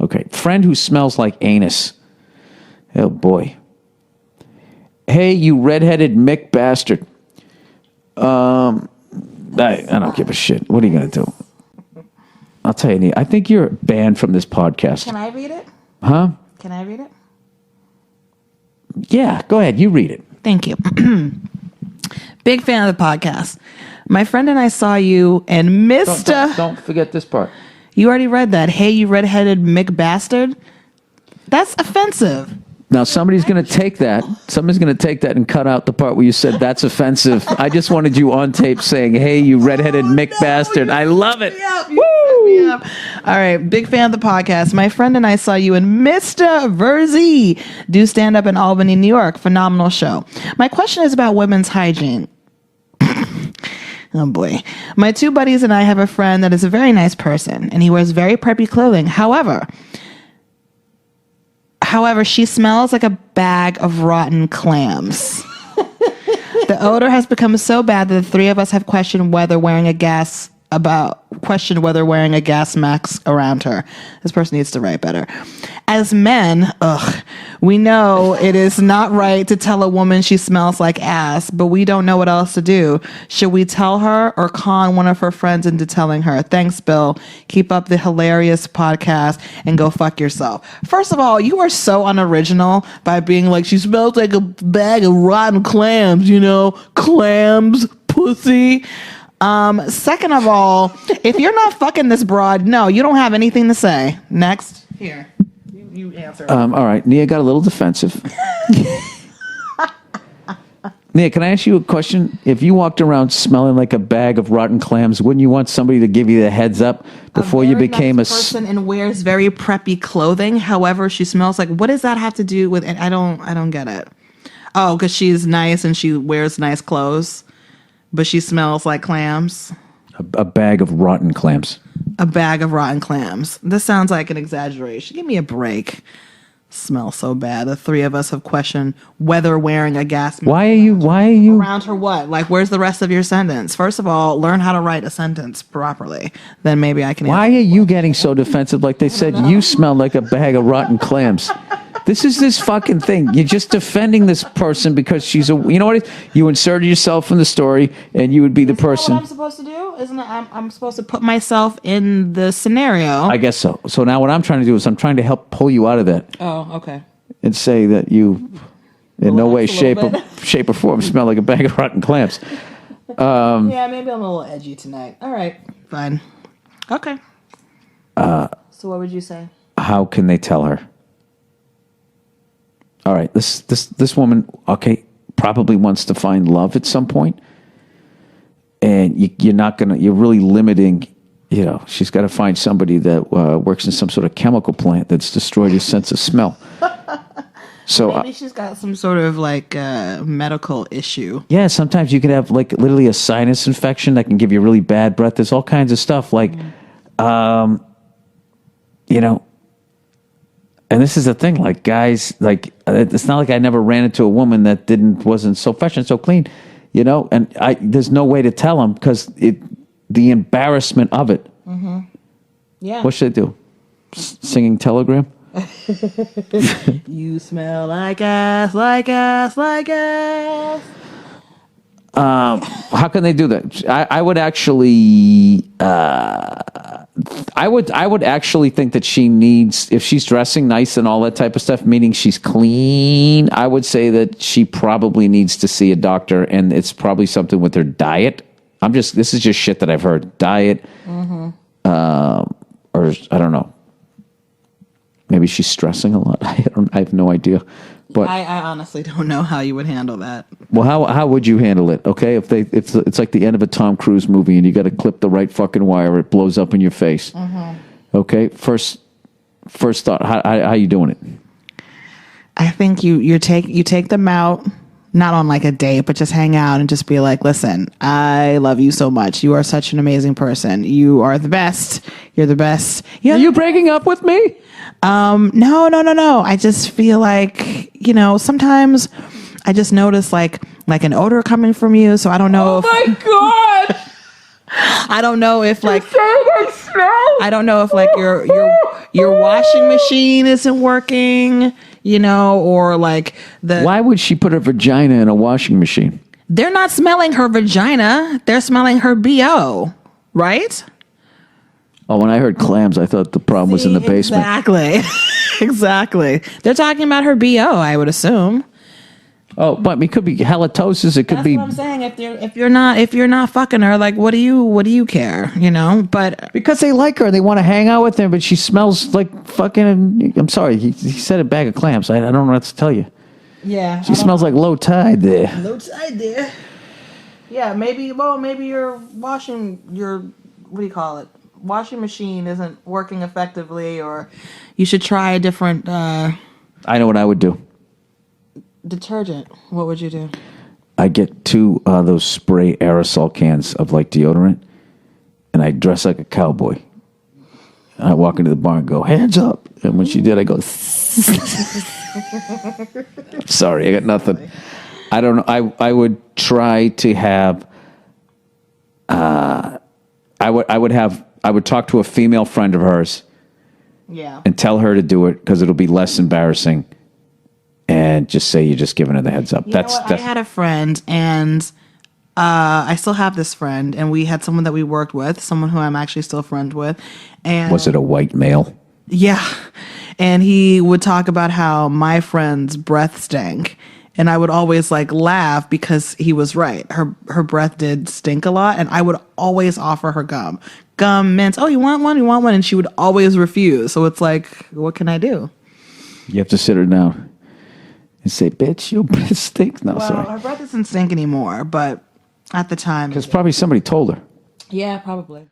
Okay. Friend who smells like anus. Oh, boy. Hey, you redheaded Mick bastard. I don't give a shit. What are you going to do? I'll tell you, I think you're banned from this podcast. Can I read it? Huh? Can I read it? Yeah, go ahead. You read it. Thank you. Big fan of the podcast. My friend and I saw you and Mr. Don't forget this part. You already read that. Hey, you redheaded Mick bastard. That's offensive. Now, somebody's going to take that. Somebody's going to take that and cut out the part where you said that's offensive. I just wanted you on tape saying, hey, you redheaded Mick bastard. I love it. Woo! All right. Big fan of the podcast. My friend and I saw you and Mr. Verzi do stand up in Albany, New York. Phenomenal show. My question is about women's hygiene. Oh boy. My two buddies and I have a friend that is a very nice person and he wears very preppy clothing. However, she smells like a bag of rotten clams. The odor has become so bad that the three of us have questioned whether wearing a gas mask around her. This person needs to write better. As men, we know it is not right to tell a woman she smells like ass, but we don't know what else to do. Should we tell her or con one of her friends into telling her? Thanks, Bill. Keep up the hilarious podcast and go fuck yourself. First of all, you are so unoriginal by being like, she smells like a bag of rotten clams, clams, pussy. Second of all, if you're not fucking this broad, no, you don't have anything to say. Next. Here. You answer. All right. Nia got a little defensive. Nia, can I ask you a question? If you walked around smelling like a bag of rotten clams, wouldn't you want somebody to give you the heads up before you became a person and wears very preppy clothing? However, she smells like. What does that have to do with? I don't get it. Oh, because she's nice and she wears nice clothes. But she smells like clams. A bag of rotten clams. A bag of rotten clams. This sounds like an exaggeration. Give me a break. Smells so bad. The three of us have questioned whether wearing a gas mask. Why are you around her? What? Like, where's the rest of your sentence? First of all, learn how to write a sentence properly. Then maybe I can. Why are you getting so defensive? Like they said, you smell like a bag of rotten clams. This is this fucking thing. You're just defending this person because she's a. You know what? You inserted yourself in the story, and you would be the person. What I'm supposed to do? Isn't it? I'm supposed to put myself in the scenario. I guess so. So now what I'm trying to do is I'm trying to help pull you out of that. Oh, okay. And say that you, in no way, shape or form, smell like a bag of rotten clams. Yeah, maybe I'm a little edgy tonight. All right, fine. Okay. So what would you say? How can they tell her? All right, this woman, okay, probably wants to find love at some point, and you're really limiting. She's got to find somebody that works in some sort of chemical plant that's destroyed his sense of smell. So maybe she's got some sort of like medical issue. Yeah, sometimes you could have like literally a sinus infection that can give you really bad breath. There's all kinds of stuff like, And this is the thing, like guys, like it's not like I never ran into a woman that wasn't so fresh and so clean, And there's no way to tell them because the embarrassment of it. Mm-hmm. Yeah. What should I do? Singing Telegram? You smell like ass, like ass, like ass. How can they do that? I would actually. I would actually think that she needs, if she's dressing nice and all that type of stuff, meaning she's clean, I would say that she probably needs to see a doctor, and it's probably something with her diet. This is just shit that I've heard. Diet, or I don't know. Maybe she's stressing a lot. I have no idea. But I honestly don't know how you would handle that. Well, how would you handle it? Okay, if it's like the end of a Tom Cruise movie and you got to clip the right fucking wire, it blows up in your face. Mm-hmm. Okay, first thought, how you doing it? I think you take them out, not on like a date, but just hang out and just be like, listen, I love you so much. You are such an amazing person. You are the best. You're the best. Are you breaking up with me? No. I just feel like, sometimes I just notice like an odor coming from you. So I don't know. Oh my God. I don't know if like, I don't know if like your washing machine isn't working, or like Why would she put her vagina in a washing machine? they're not smelling her vagina. They're smelling her BO, right? Oh, when I heard clams, I thought the problem was in the basement. Exactly. Exactly. They're talking about her BO, I would assume. Oh, but it could be halitosis. It could That's be what I'm saying. If you're not fucking her, like what do you care? But because they like her. They want to hang out with her, but she smells like fucking. I'm sorry, he said a bag of clams. I don't know what to tell you. yeah, She smells like low tide there. low tide there. Yeah, maybe your what do you call it? Washing machine isn't working effectively, or you should try a different I know what I would do. detergent. What would you do? I get 2 those spray aerosol cans of like deodorant, and I dress like a cowboy. And I walk into the bar and go, hands up. And when she did, I go, sorry, I got nothing. I don't know. I would try to have, I would talk to a female friend of hers Yeah. and tell her to do it because it'll be less embarrassing. And just say you're just giving her the heads up. I had a friend, and I still have this friend, and we had someone that we worked with, someone who I'm actually still friends with. And was it a white male? yeah. And he would talk about how my friend's breath stank. And I would always laugh because he was right. Her breath did stink a lot, and I would always offer her gum. Gum, mints. Oh, you want one? You want one? And she would always refuse. So it's like, what can I do? You have to sit her down and say, bitch, your breath stinks. No, Well, sorry. her breath doesn't stink anymore, but at the time. Because probably somebody told her. Yeah, probably.